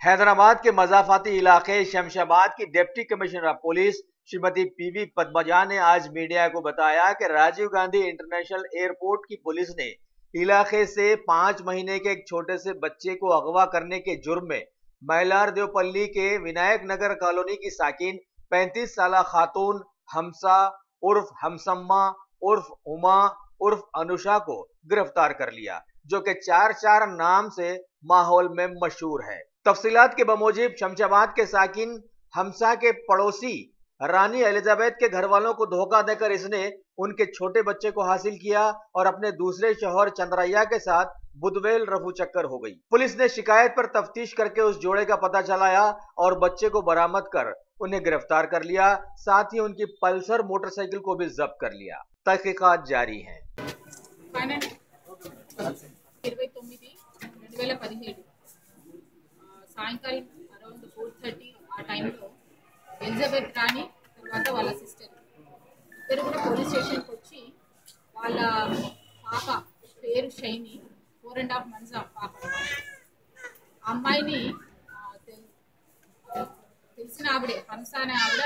हैदराबाद के मजाफाती इलाके शमशाबाद की deputy commissioner of police Shrimati PV Padmaja ने आज मीडिया को बताया कि राजीव गांधी इंटरनेशनल एयरपोर्ट की पुलिस ने इलाके से 5 महीने के एक छोटे से बच्चे को अगवा करने के जुर्म में मैलार देवपल्ली के विनायक नगर कॉलोनी की साकिन 35 साला खातून हमसा उर्फ हमसम्मा उर्फ उमा उर्फ अनुषा को गिरफ्तार कर लिया, जो कि 4 नाम से माहौल में मशहूर है। तफसीलात के बमूजिब शमशाबाद के साकिन हमसा के पड़ोसी रानी एलिजाबेथ के घर वालों को धोखा देकर इसने उनके छोटे बच्चे को हासिल किया और अपने दूसरे शौहर चंद्रैया के साथ बुधवेल रफू चक्कर हो गई। पुलिस ने शिकायत पर तफ्तीश करके उस जोड़े का पता चलाया और बच्चे को बरामद कर उन्हें गिरफ्तार कर लिया। साथ ही उनकी पल्सर मोटरसाइकिल को भी जब्त कर लिया। तहकीकात जारी है। సాయంకాలం అరౌండ్ 4:30 ఆ టైంలో ఎలిజబెత్ రాణి తర్వాత వాళ్ళ సిస్టర్ ఇద్దరు కూడా పోలీస్ స్టేషన్కి వచ్చి వాళ్ళ పాప పేరు షైని 4.5 months పాప అమ్మాయిని తెలిసిన ఆవిడే హంసా అనే ఆవిడ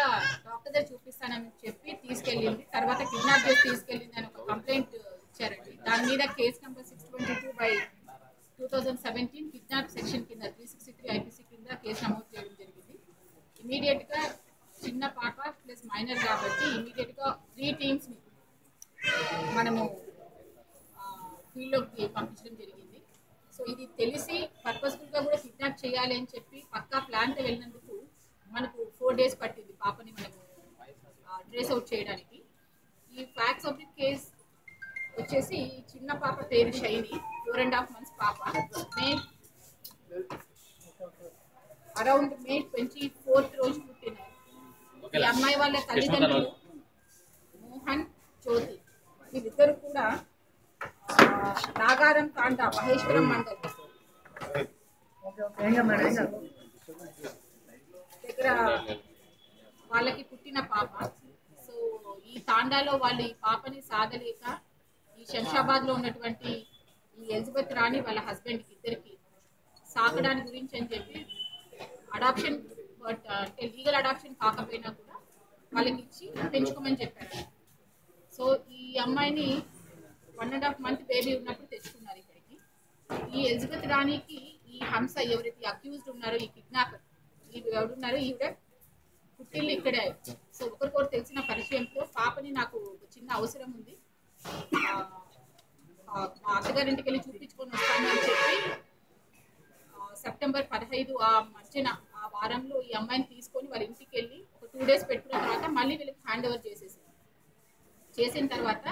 డాక్టర్ దగ్గర చూపిస్తానని చెప్పి తీసుకెళ్ళింది. తర్వాత కిడ్నాప్ చేసి తీసుకెళ్ళింది అని ఒక కంప్లైంట్ ఇచ్చారండి. దాని మీద కేసు నెంబర్ 622/2017 కిడ్నాప్ సెక్షన్ కింద 363 ఐపీసీ కింద కేసు నమోదు చేయడం జరిగింది. ఇమీడియట్గా చిన్న పాప ప్లస్ మైనర్ కాబట్టి ఇమీడియట్గా 3 టీమ్స్ని మనము ఫీల్డ్లోకి పంపించడం జరిగింది. సో ఇది తెలిసి పర్పస్ఫుల్గా కూడా కిడ్నాప్ చేయాలి అని చెప్పి పక్కా ప్లాన్తో వెళ్ళినందుకు మనకు 4 days పట్టింది పాపని మనము ట్రేస్ అవుట్ చేయడానికి. ఈ ఫ్యాక్ట్స్ ఆఫ్ ది కేస్ వచ్చేసి చిన్న పాప పేరు షైని 4.5 months పాప అరౌండ్ మే 24th రోజు పుట్టిన ఈ అమ్మాయి వాళ్ళ తల్లిదండ్రులు మోహన్ జ్యోతి వీరిద్దరు కూడా నాగారం తాండా మహేశ్వరం మండలం దగ్గర వాళ్ళకి పుట్టిన పాప. సో ఈ తాండాలో వాళ్ళు ఈ పాపని సాగలేక ఈ శంషాబాద్లో ఉన్నటువంటి ఈ ఎలిజబెత్ రాణి వాళ్ళ హస్బెండ్కి ఇద్దరికి సాగడానికి గురించి అని చెప్పి అడాప్షన్ అంటే లీగల్ అడాప్షన్ కాకపోయినా కూడా వాళ్ళకి ఇచ్చి పెంచుకోమని చెప్పారు. సో ఈ అమ్మాయిని 1.5 month బేబీ ఉన్నప్పుడు తెచ్చుకున్నారు ఇక్కడికి. ఈ ఎలిజబెత్ రాణికి ఈ హంస ఎవరైతే అక్యూజ్డ్ ఉన్నారో ఈ కిడ్నాపర్ ఎవరున్నారో ఈవిడ పుట్టిల్లు ఇక్కడే. సో ఒకరికొకరు తెలిసిన పరిచయంతో పాపని నాకు చిన్న అవసరం ఉంది, మా అత్తగారింటికి వెళ్ళి చూపించుకొని వస్తాను అని చెప్పి సెప్టెంబర్ 15 ఆ మధ్యన ఆ వారంలో ఈ అమ్మాయిని తీసుకొని వాళ్ళ ఇంటికి వెళ్ళి ఒక 2 days పెట్టుకున్న తర్వాత మళ్ళీ వీళ్ళకి హ్యాండ్ ఓవర్ చేసిన తర్వాత